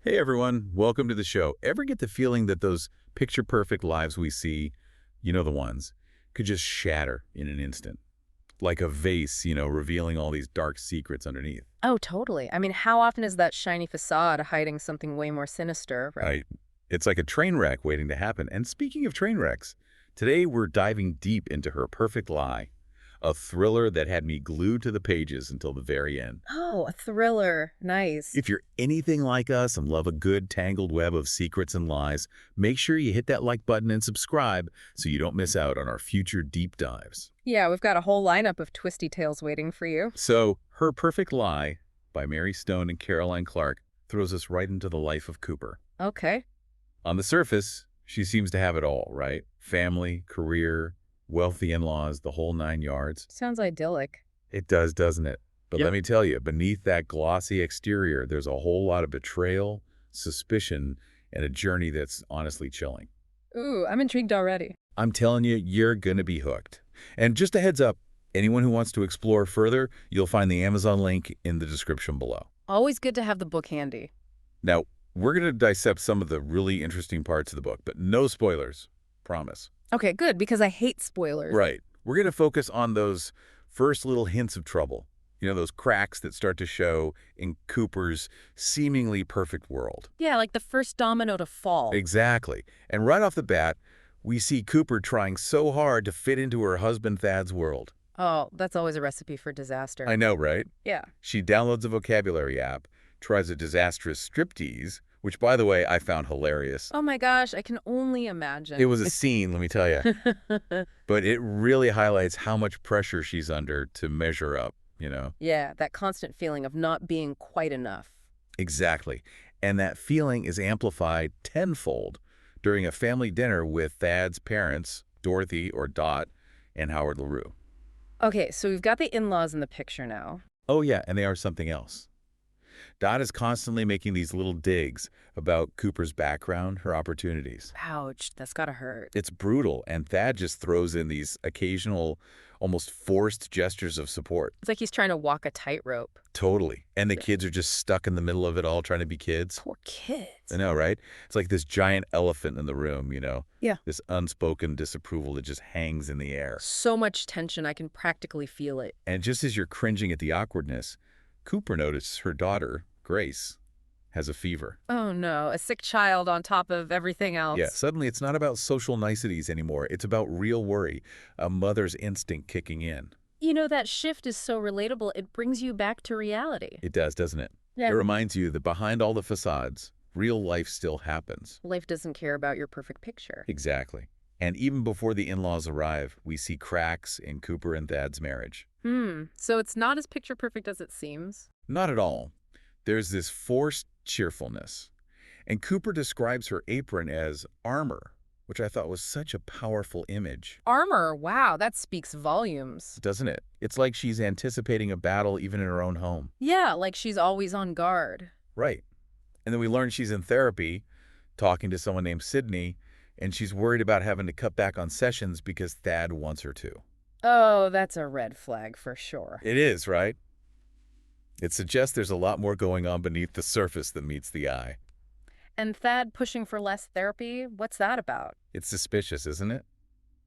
Hey everyone, welcome to the show. Ever get the feeling that those picture-perfect lives we see, the ones, could just shatter in an instant? Like a vase, revealing all these dark secrets underneath. Oh, totally. I mean, how often is that shiny facade hiding something way more sinister, right? Right? It's like a train wreck waiting to happen. And speaking of train wrecks, today we're diving deep into Her Perfect Lie, a thriller that had me glued to the pages until the very end. Oh, a thriller. Nice. If you're anything like us and love a good tangled web of secrets and lies, make sure you hit that like button and subscribe so you don't miss out on our future deep dives. Yeah, we've got a whole lineup of twisty tales waiting for you. So, Her Perfect Lie by Mary Stone and Caroline Clark throws us right into the life of Cooper. Okay. On the surface, she seems to have it all, right? Family, career, wealthy in-laws, the whole 9 yards. Sounds idyllic. It does, doesn't it? But Yep. let me tell you, beneath that glossy exterior, there's a whole lot of betrayal, suspicion, and a journey that's honestly chilling. Ooh, I'm intrigued already. I'm telling you, you're gonna be hooked. And just a heads up, anyone who wants to explore further, you'll find the Amazon link in the description below. Always good to have the book handy. Now, we're gonna dissect some of the really interesting parts of the book, but no spoilers, promise. Okay, good, because I hate spoilers. Right. We're gonna focus on those first little hints of trouble. Those cracks that start to show in Cooper's seemingly perfect world. Yeah, like the first domino to fall. Exactly. And right off the bat, we see Cooper trying so hard to fit into her husband Thad's world. Oh, that's always a recipe for disaster. I know, right? Yeah. She downloads a vocabulary app, tries a disastrous striptease, which, by the way, I found hilarious. Oh my gosh, I can only imagine. It was a scene, let me tell you. But it really highlights how much pressure she's under to measure up. Yeah, that constant feeling of not being quite enough. Exactly. And that feeling is amplified tenfold during a family dinner with Thad's parents, Dorothy or Dot, and Howard LaRue. Okay, so we've got the in-laws in the picture now. Oh yeah, and they are something else. Dot is constantly making these little digs about Cooper's background, her opportunities. Ouch, that's gotta hurt. It's brutal, and Thad just throws in these occasional, almost forced gestures of support. It's like he's trying to walk a tightrope. Totally. And the kids are just stuck in the middle of it all trying to be kids. Poor kids. I know, right? It's like this giant elephant in the room. Yeah. This unspoken disapproval that just hangs in the air. So much tension, I can practically feel it. And just as you're cringing at the awkwardness, Cooper notices her daughter, Grace, has a fever. Oh no, a sick child on top of everything else. Yeah, suddenly it's not about social niceties anymore. It's about real worry, a mother's instinct kicking in. You know, that shift is so relatable, it brings you back to reality. It does, doesn't it? Yeah. It reminds you that behind all the facades, real life still happens. Life doesn't care about your perfect picture. Exactly. And even before the in-laws arrive, we see cracks in Cooper and Thad's marriage. So it's not as picture perfect as it seems? Not at all. There's this forced cheerfulness. And Cooper describes her apron as armor, which I thought was such a powerful image. Armor, wow, that speaks volumes. Doesn't it? It's like she's anticipating a battle even in her own home. Yeah, like she's always on guard. Right. And then we learn she's in therapy, talking to someone named Sydney, and she's worried about having to cut back on sessions because Thad wants her to. Oh, that's a red flag for sure. It is, right? It suggests there's a lot more going on beneath the surface than meets the eye. And Thad pushing for less therapy? What's that about? It's suspicious, isn't it?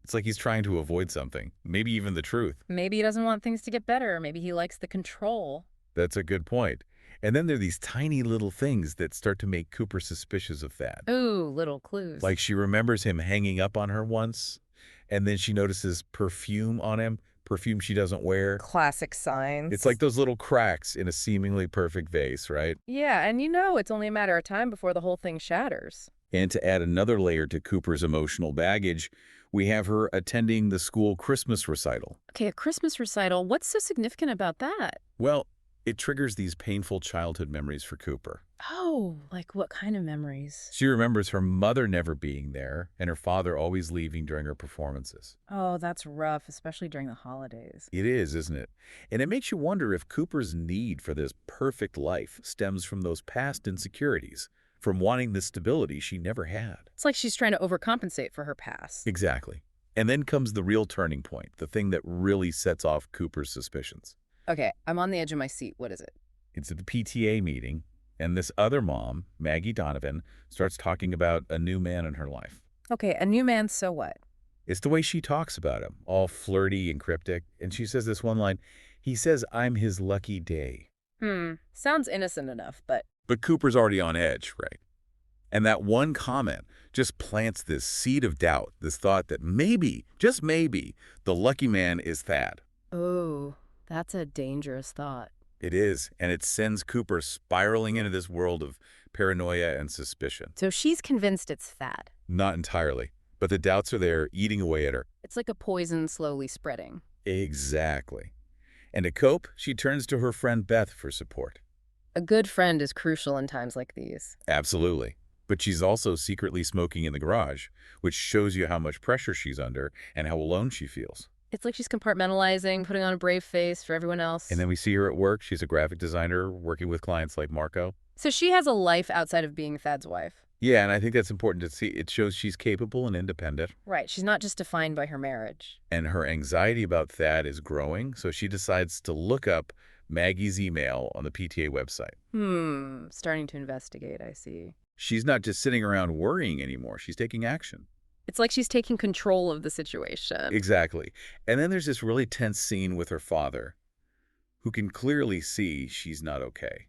It's like he's trying to avoid something, maybe even the truth. Maybe he doesn't want things to get better. Maybe he likes the control. That's a good point. And then there are these tiny little things that start to make Cooper suspicious of Thad. Ooh, little clues. Like she remembers him hanging up on her once, and then she notices perfume on him, perfume she doesn't wear. Classic signs. It's like those little cracks in a seemingly perfect vase, right? Yeah, and you know it's only a matter of time before the whole thing shatters. And to add another layer to Cooper's emotional baggage, we have her attending the school Christmas recital. Okay, a Christmas recital. What's so significant about that? Well, it triggers these painful childhood memories for Cooper. Oh, like what kind of memories? She remembers her mother never being there and her father always leaving during her performances. Oh, that's rough, especially during the holidays. It is, isn't it? And it makes you wonder if Cooper's need for this perfect life stems from those past insecurities, from wanting the stability she never had. It's like she's trying to overcompensate for her past. Exactly. And then comes the real turning point, the thing that really sets off Cooper's suspicions. Okay, I'm on the edge of my seat. What is it? It's at the PTA meeting. And this other mom, Maggie Donovan, starts talking about a new man in her life. Okay, a new man, so what? It's the way she talks about him, all flirty and cryptic. And she says this one line, he says, I'm his lucky day. Sounds innocent enough, but But Cooper's already on edge, right? And that one comment just plants this seed of doubt, this thought that maybe, just maybe, the lucky man is Thad. oh, that's a dangerous thought. It is, and it sends Cooper spiraling into this world of paranoia and suspicion. So she's convinced it's Thad. Not entirely, but the doubts are there, eating away at her. It's like a poison slowly spreading. Exactly. And to cope, she turns to her friend Beth for support. A good friend is crucial in times like these. Absolutely. But she's also secretly smoking in the garage, which shows you how much pressure she's under and how alone she feels. It's like she's compartmentalizing, putting on a brave face for everyone else. And then we see her at work. She's a graphic designer working with clients like Marco. So she has a life outside of being Thad's wife. Yeah, and I think that's important to see. It shows she's capable and independent. Right, she's not just defined by her marriage. And her anxiety about Thad is growing, so she decides to look up Maggie's email on the PTA website. Starting to investigate, I see. She's not just sitting around worrying anymore. She's taking action. It's like she's taking control of the situation. Exactly. And then there's this really tense scene with her father, who can clearly see she's not okay.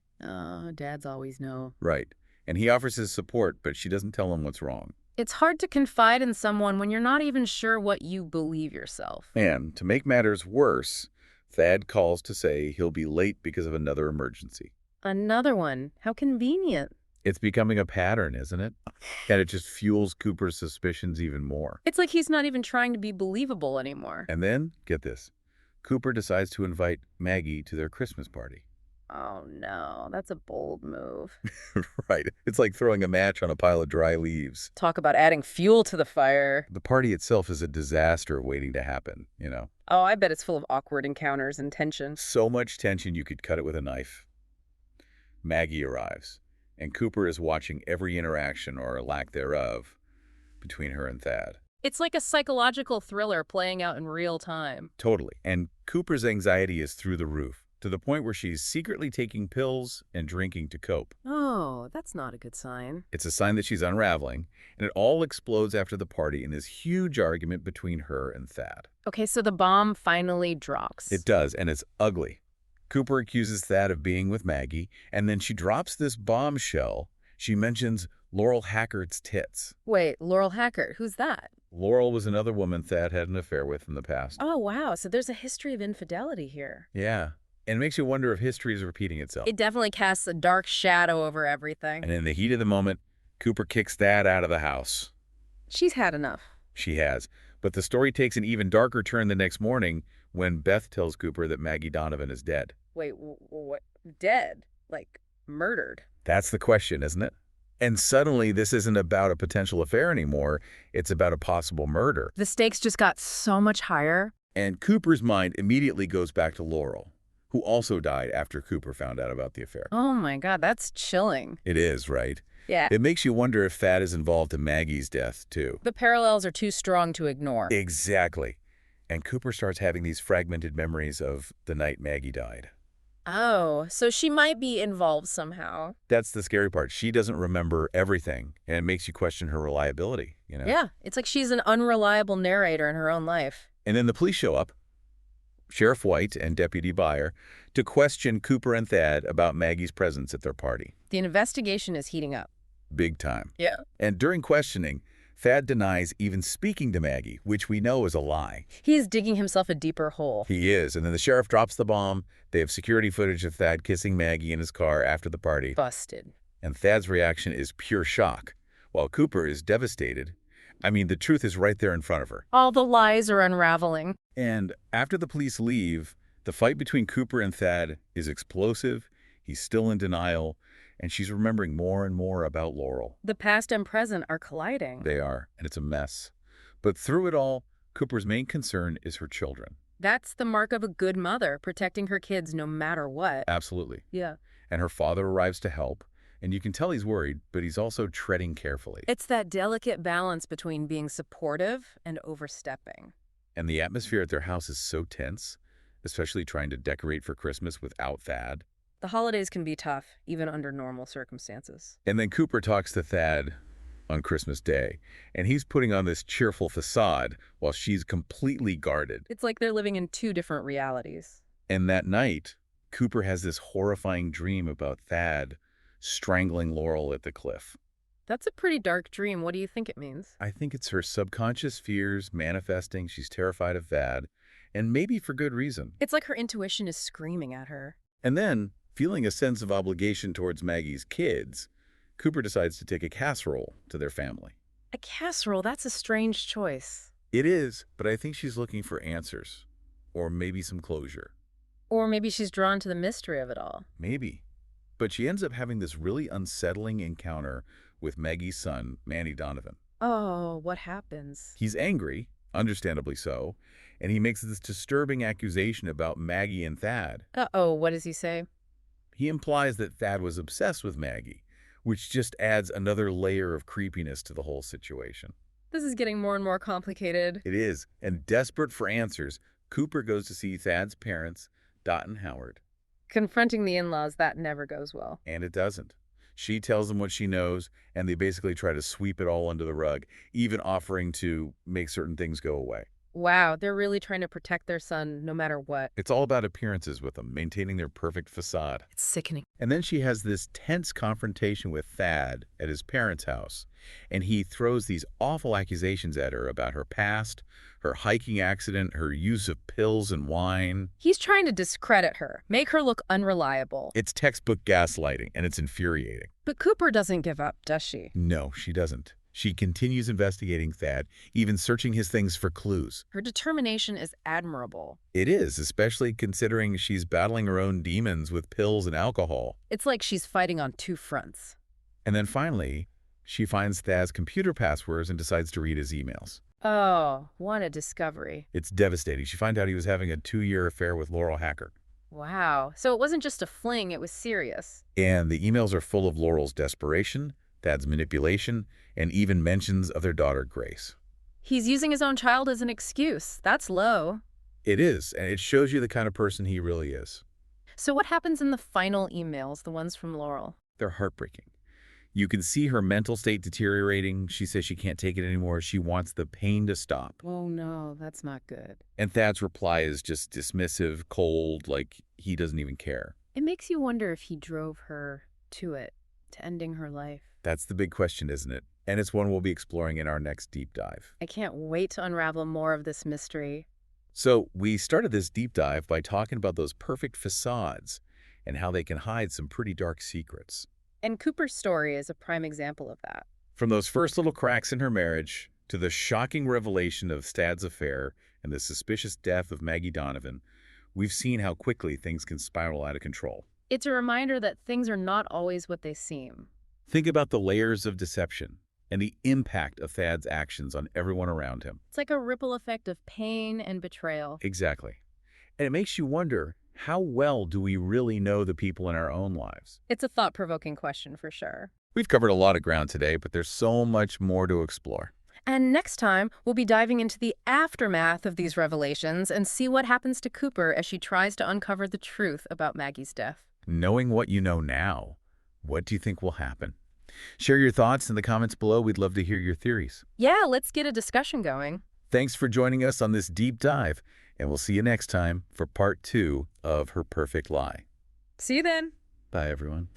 Dads always know. Right. And he offers his support, but she doesn't tell him what's wrong. It's hard to confide in someone when you're not even sure what you believe yourself. And to make matters worse, Thad calls to say he'll be late because of another emergency. Another one. How convenient. It's becoming a pattern, isn't it? And it just fuels Cooper's suspicions even more. It's like he's not even trying to be believable anymore. And then, get this, Cooper decides to invite Maggie to their Christmas party. Oh no, that's a bold move. Right. It's like throwing a match on a pile of dry leaves. Talk about adding fuel to the fire. The party itself is a disaster waiting to happen, you know? Oh, I bet it's full of awkward encounters and tension. So much tension you could cut it with a knife. Maggie arrives, and Cooper is watching every interaction, or lack thereof, between her and Thad. It's like a psychological thriller playing out in real time. Totally. And Cooper's anxiety is through the roof, to the point where she's secretly taking pills and drinking to cope. Oh, that's not a good sign. It's a sign that she's unraveling, and it all explodes after the party in this huge argument between her and Thad. Okay, so the bomb finally drops. It does, and it's ugly. Cooper accuses Thad of being with Maggie, and then she drops this bombshell. She mentions Laurel Hackert's tits. Wait, Laurel Hackert, who's that? Laurel was another woman Thad had an affair with in the past. Oh, wow, so there's a history of infidelity here. Yeah, and it makes you wonder if history is repeating itself. It definitely casts a dark shadow over everything. And in the heat of the moment, Cooper kicks Thad out of the house. She's had enough. She has. But the story takes an even darker turn the next morning when Beth tells Cooper that Maggie Donovan is dead. Wait, what? Dead? Like, murdered? That's the question, isn't it? And suddenly, this isn't about a potential affair anymore. It's about a possible murder. The stakes just got so much higher. And Cooper's mind immediately goes back to Laurel, who also died after Cooper found out about the affair. Oh my God, that's chilling. It is, right? Yeah. It makes you wonder if Thad is involved in Maggie's death, too. The parallels are too strong to ignore. Exactly. And Cooper starts having these fragmented memories of the night Maggie died. Oh, so she might be involved somehow. That's the scary part. She doesn't remember everything, and it makes you question her reliability, you know? Yeah, it's like she's an unreliable narrator in her own life. And then the police show up, Sheriff White and Deputy Byer, to question Cooper and Thad about Maggie's presence at their party. The investigation is heating up. Big time. Yeah. And during questioning, Thad denies even speaking to Maggie, which we know is a lie. He's digging himself a deeper hole. He is. And then the sheriff drops the bomb. They have security footage of Thad kissing Maggie in his car after the party. Busted. And Thad's reaction is pure shock, while Cooper is devastated. I mean, the truth is right there in front of her. All the lies are unraveling. And after the police leave, the fight between Cooper and Thad is explosive. He's still in denial, and she's remembering more and more about Laurel. The past and present are colliding. They are, and it's a mess. But through it all, Cooper's main concern is her children. That's the mark of a good mother, protecting her kids no matter what. Absolutely. Yeah. And her father arrives to help, and you can tell he's worried, but he's also treading carefully. It's that delicate balance between being supportive and overstepping. And the atmosphere at their house is so tense, especially trying to decorate for Christmas without Thad. The holidays can be tough, even under normal circumstances. And then Cooper talks to Thad on Christmas Day, and he's putting on this cheerful facade while she's completely guarded. It's like they're living in two different realities. And that night, Cooper has this horrifying dream about Thad strangling Laurel at the cliff. That's a pretty dark dream. What do you think it means? I think it's her subconscious fears manifesting. She's terrified of Thad, and maybe for good reason. It's like her intuition is screaming at her. And then, feeling a sense of obligation towards Maggie's kids, Cooper decides to take a casserole to their family. A casserole, that's a strange choice. It is, but I think she's looking for answers, or maybe some closure. Or maybe she's drawn to the mystery of it all. Maybe. But she ends up having this really unsettling encounter with Maggie's son, Manny Donovan. Oh, what happens? He's angry, understandably so, and he makes this disturbing accusation about Maggie and Thad. Uh-oh, what does he say? He implies that Thad was obsessed with Maggie, which just adds another layer of creepiness to the whole situation. This is getting more and more complicated. It is, and desperate for answers, Cooper goes to see Thad's parents, Dot and Howard. Confronting the in-laws, that never goes well. And it doesn't. She tells them what she knows, and they basically try to sweep it all under the rug, even offering to make certain things go away. Wow, they're really trying to protect their son no matter what. It's all about appearances with them, maintaining their perfect facade. It's sickening. And then she has this tense confrontation with Thad at his parents' house, and he throws these awful accusations at her about her past, her hiking accident, her use of pills and wine. He's trying to discredit her, make her look unreliable. It's textbook gaslighting, and it's infuriating. But Cooper doesn't give up, does she? No, she doesn't. She continues investigating Thad, even searching his things for clues. Her determination is admirable. It is, especially considering she's battling her own demons with pills and alcohol. It's like she's fighting on two fronts. And then finally, she finds Thad's computer passwords and decides to read his emails. Oh, what a discovery. It's devastating. She finds out he was having a 2-year affair with Laurel Hacker. Wow. So it wasn't just a fling, it was serious. And the emails are full of Laurel's desperation, Thad's manipulation, and even mentions of their daughter, Grace. He's using his own child as an excuse. That's low. It is, and it shows you the kind of person he really is. So what happens in the final emails, the ones from Laurel? They're heartbreaking. You can see her mental state deteriorating. She says she can't take it anymore. She wants the pain to stop. Oh no, that's not good. And Thad's reply is just dismissive, cold, like he doesn't even care. It makes you wonder if he drove her to it, to ending her life. That's the big question, isn't it? And it's one we'll be exploring in our next deep dive. I can't wait to unravel more of this mystery. So we started this deep dive by talking about those perfect facades and how they can hide some pretty dark secrets. And Cooper's story is a prime example of that. From those first little cracks in her marriage to the shocking revelation of Thad's affair and the suspicious death of Maggie Donovan, we've seen how quickly things can spiral out of control. It's a reminder that things are not always what they seem. Think about the layers of deception and the impact of Thad's actions on everyone around him. It's like a ripple effect of pain and betrayal. Exactly. And it makes you wonder, how well do we really know the people in our own lives? It's a thought-provoking question for sure. We've covered a lot of ground today, but there's so much more to explore. And next time, we'll be diving into the aftermath of these revelations and see what happens to Cooper as she tries to uncover the truth about Maggie's death. Knowing what you know now, what do you think will happen? Share your thoughts in the comments below. We'd love to hear your theories. Yeah, let's get a discussion going. Thanks for joining us on this deep dive, and we'll see you next time for part 2 of Her Perfect Lie. See you then. Bye, everyone.